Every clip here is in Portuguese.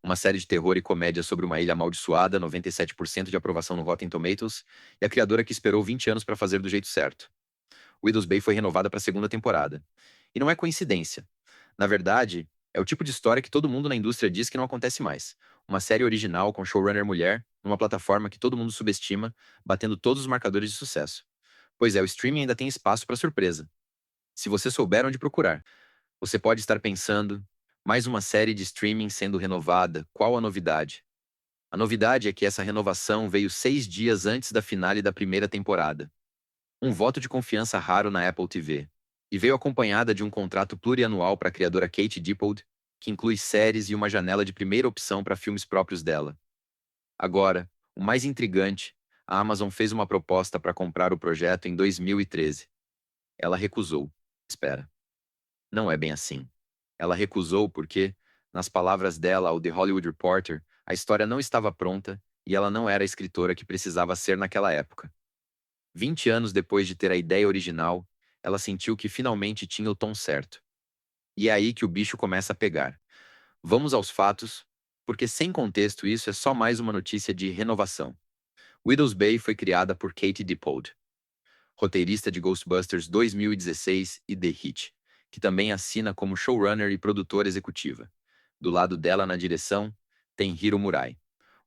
uma série de terror e comédia sobre uma ilha amaldiçoada, 97% de aprovação no Rotten Tomatoes, e a criadora que esperou 20 anos para fazer do jeito certo. Widows Bay foi renovada para a segunda temporada. E não é coincidência. Na verdade, é o tipo de história que todo mundo na indústria diz que não acontece mais. Uma série original com showrunner mulher, numa plataforma que todo mundo subestima, batendo todos os marcadores de sucesso. Pois é, o streaming ainda tem espaço para surpresa. Se você souber onde procurar. Você pode estar pensando, mais uma série de streaming sendo renovada, qual a novidade? A novidade é que essa renovação veio 6 dias antes da finale da primeira temporada. Um voto de confiança raro na Apple TV. E veio acompanhada de um contrato plurianual para a criadora Kate Dippold, que inclui séries e uma janela de primeira opção para filmes próprios dela. Agora, o mais intrigante, a Amazon fez uma proposta para comprar o projeto em 2013. Ela recusou. Espera, não é bem assim. Ela recusou porque, nas palavras dela ao The Hollywood Reporter, a história não estava pronta e ela não era a escritora que precisava ser naquela época. 20 anos depois de ter a ideia original, ela sentiu que finalmente tinha o tom certo. E é aí que o bicho começa a pegar. Vamos aos fatos, porque sem contexto isso é só mais uma notícia de renovação. Widows Bay foi criada por Katie Dippold, roteirista de Ghostbusters 2016 e The Hit, que também assina como showrunner e produtora executiva. Do lado dela na direção, tem Hiro Murai,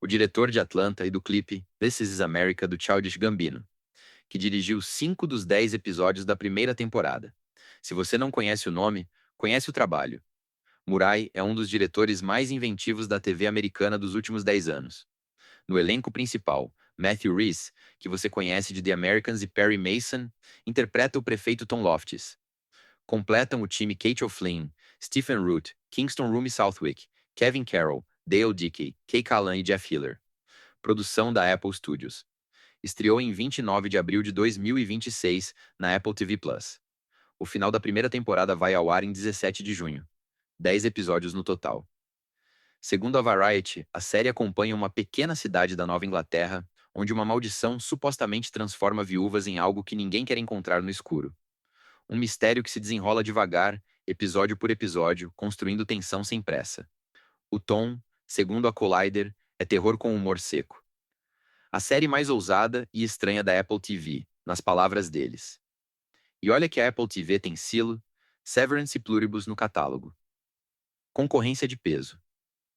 o diretor de Atlanta e do clipe This Is America do Childish Gambino, que dirigiu 5 dos 10 episódios da primeira temporada. Se você não conhece o nome, conhece o trabalho. Murai é um dos diretores mais inventivos da TV americana dos últimos 10 anos. No elenco principal, Matthew Rhys, que você conhece de The Americans e Perry Mason, interpreta o prefeito Tom Loftus. Completam o time Kate O'Flynn, Stephen Root, Kingston Rumi Southwick, Kevin Carroll, Dale Dickey, Kay Callan e Jeff Hiller. Produção da Apple Studios. Estreou em 29 de abril de 2026 na Apple TV Plus. O final da primeira temporada vai ao ar em 17 de junho. 10 episódios no total. Segundo a Variety, a série acompanha uma pequena cidade da Nova Inglaterra, onde uma maldição supostamente transforma viúvas em algo que ninguém quer encontrar no escuro. Um mistério que se desenrola devagar, episódio por episódio, construindo tensão sem pressa. O tom, segundo a Collider, é terror com humor seco. A série mais ousada e estranha da Apple TV, nas palavras deles. E olha que a Apple TV tem Silo, Severance e Pluribus no catálogo. Concorrência de peso.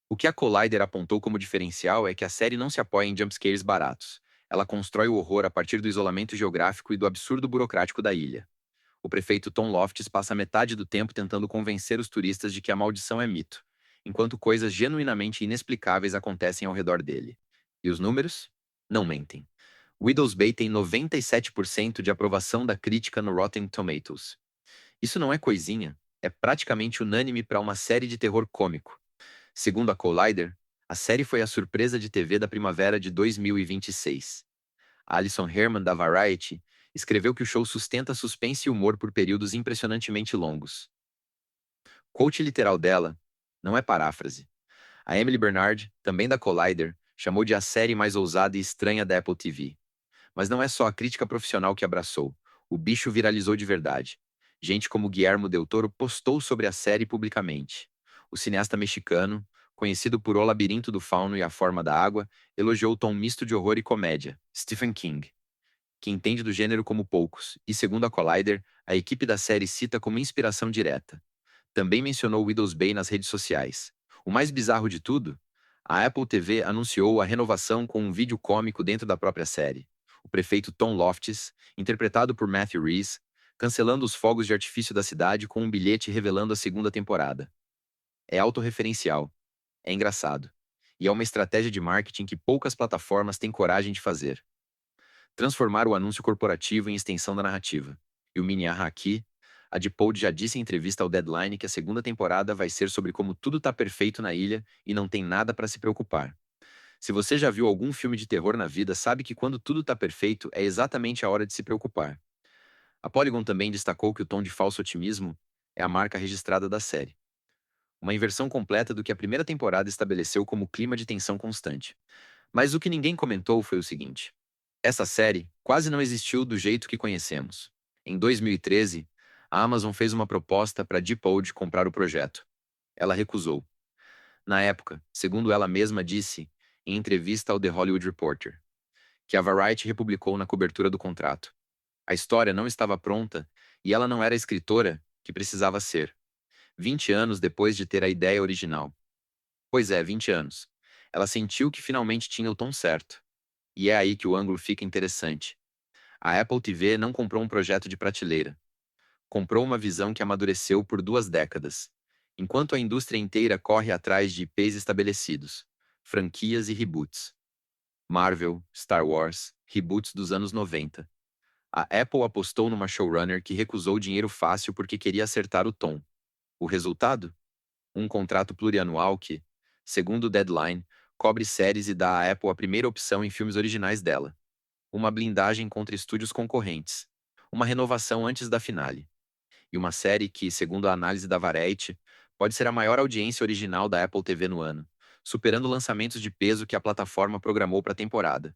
O que a Collider apontou como diferencial é que a série não se apoia em jumpscares baratos. Ela constrói o horror a partir do isolamento geográfico e do absurdo burocrático da ilha. O prefeito Tom Loftus passa metade do tempo tentando convencer os turistas de que a maldição é mito, enquanto coisas genuinamente inexplicáveis acontecem ao redor dele. E os números? Não mentem. Widows Bay tem 97% de aprovação da crítica no Rotten Tomatoes. Isso não é coisinha, é praticamente unânime para uma série de terror cômico. Segundo a Collider, a série foi a surpresa de TV da primavera de 2026. Alison Herman, da Variety, escreveu que o show sustenta suspense e humor por períodos impressionantemente longos. Quote literal dela, não é paráfrase. A Emily Bernard, também da Collider, chamou de a série mais ousada e estranha da Apple TV. Mas não é só a crítica profissional que abraçou. O bicho viralizou de verdade. Gente como Guillermo del Toro postou sobre a série publicamente. O cineasta mexicano, conhecido por O Labirinto do Fauno e A Forma da Água, elogiou o tom misto de horror e comédia. Stephen King, que entende do gênero como poucos, e segundo a Collider, a equipe da série cita como inspiração direta. Também mencionou Widows Bay nas redes sociais. O mais bizarro de tudo? A Apple TV anunciou a renovação com um vídeo cômico dentro da própria série. O prefeito Tom Loftus, interpretado por Matthew Rhys, cancelando os fogos de artifício da cidade com um bilhete revelando a segunda temporada. É autorreferencial. É engraçado. E é uma estratégia de marketing que poucas plataformas têm coragem de fazer. Transformar o anúncio corporativo em extensão da narrativa. E o Minyaha aqui, a Dippold já disse em entrevista ao Deadline que a segunda temporada vai ser sobre como tudo tá perfeito na ilha e não tem nada para se preocupar. Se você já viu algum filme de terror na vida, sabe que quando tudo tá perfeito é exatamente a hora de se preocupar. A Polygon também destacou que o tom de falso otimismo é a marca registrada da série. Uma inversão completa do que a primeira temporada estabeleceu como clima de tensão constante. Mas o que ninguém comentou foi o seguinte: essa série quase não existiu do jeito que conhecemos. Em 2013, a Amazon fez uma proposta para Dippold comprar o projeto. Ela recusou. Na época, segundo ela mesma disse em entrevista ao The Hollywood Reporter, que a Variety republicou na cobertura do contrato. A história não estava pronta e ela não era a escritora que precisava ser. 20 anos depois de ter a ideia original. Pois é, 20 anos. Ela sentiu que finalmente tinha o tom certo. E é aí que o ângulo fica interessante. A Apple TV não comprou um projeto de prateleira. Comprou uma visão que amadureceu por 2 décadas. Enquanto a indústria inteira corre atrás de IPs estabelecidos, franquias e reboots. Marvel, Star Wars, reboots dos anos 90. A Apple apostou numa showrunner que recusou dinheiro fácil porque queria acertar o tom. O resultado? Um contrato plurianual que, segundo o Deadline, cobre séries e dá à Apple a primeira opção em filmes originais dela. Uma blindagem contra estúdios concorrentes. Uma renovação antes da finale. E uma série que, segundo a análise da Variety, pode ser a maior audiência original da Apple TV no ano, superando lançamentos de peso que a plataforma programou para a temporada.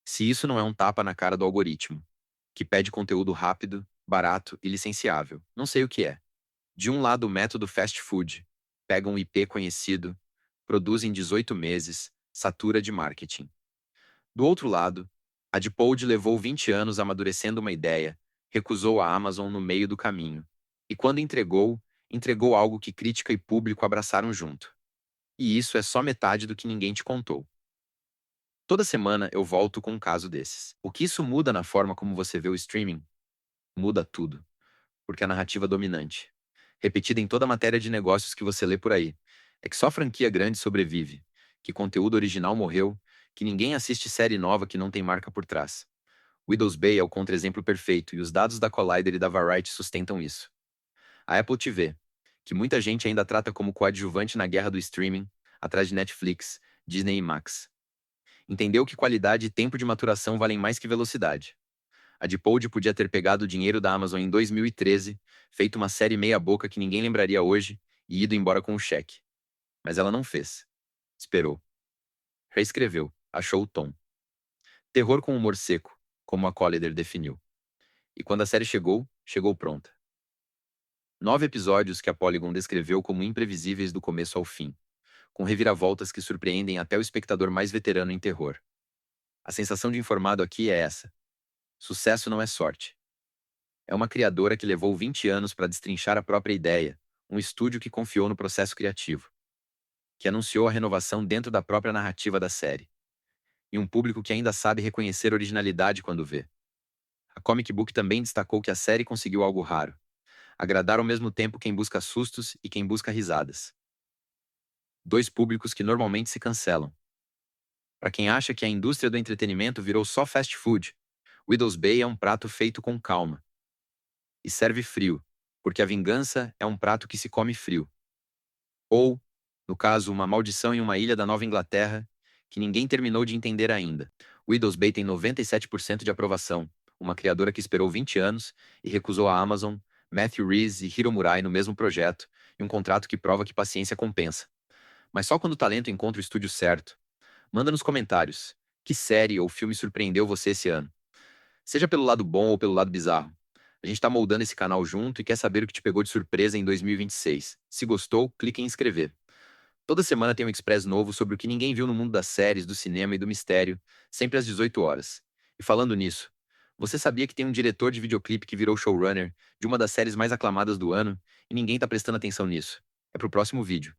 Se isso não é um tapa na cara do algoritmo, que pede conteúdo rápido, barato e licenciável, não sei o que é. De um lado, o método fast food. Pega um IP conhecido, produz em 18 meses, satura de marketing. Do outro lado, a Diploid levou 20 anos amadurecendo uma ideia, recusou a Amazon no meio do caminho. E quando entregou, entregou algo que crítica e público abraçaram junto. E isso é só metade do que ninguém te contou. Toda semana eu volto com um caso desses. O que isso muda na forma como você vê o streaming? Muda tudo, porque a narrativa dominante, repetida em toda a matéria de negócios que você lê por aí, é que só franquia grande sobrevive, que conteúdo original morreu, que ninguém assiste série nova que não tem marca por trás. Widow's Bay é o contra-exemplo perfeito e os dados da Collider e da Variety sustentam isso. A Apple TV, que muita gente ainda trata como coadjuvante na guerra do streaming, atrás de Netflix, Disney e Max, entendeu que qualidade e tempo de maturação valem mais que velocidade. A Diploid podia ter pegado o dinheiro da Amazon em 2013, feito uma série meia-boca que ninguém lembraria hoje e ido embora com o cheque. Mas ela não fez. Esperou. Reescreveu. Achou o tom. Terror com humor seco, como a Collider definiu. E quando a série chegou, chegou pronta. 9 episódios que a Polygon descreveu como imprevisíveis do começo ao fim, com reviravoltas que surpreendem até o espectador mais veterano em terror. A sensação de informado aqui é essa. Sucesso não é sorte. É uma criadora que levou 20 anos para destrinchar a própria ideia, um estúdio que confiou no processo criativo, que anunciou a renovação dentro da própria narrativa da série, e um público que ainda sabe reconhecer originalidade quando vê. A Comic Book também destacou que a série conseguiu algo raro: agradar ao mesmo tempo quem busca sustos e quem busca risadas. Dois públicos que normalmente se cancelam. Para quem acha que a indústria do entretenimento virou só fast food, Widow's Bay é um prato feito com calma. E serve frio, porque a vingança é um prato que se come frio. Ou, no caso, uma maldição em uma ilha da Nova Inglaterra, que ninguém terminou de entender ainda. Widow's Bay tem 97% de aprovação, uma criadora que esperou 20 anos e recusou a Amazon, Matthew Rhys e Hiro Murai no mesmo projeto, e um contrato que prova que paciência compensa. Mas só quando o talento encontra o estúdio certo. Manda nos comentários. Que série ou filme surpreendeu você esse ano? Seja pelo lado bom ou pelo lado bizarro. A gente tá moldando esse canal junto e quer saber o que te pegou de surpresa em 2026. Se gostou, clique em inscrever. Toda semana tem um Express novo sobre o que ninguém viu no mundo das séries, do cinema e do mistério, sempre às 18 horas. E falando nisso, você sabia que tem um diretor de videoclipe que virou showrunner de uma das séries mais aclamadas do ano e ninguém tá prestando atenção nisso? É pro próximo vídeo.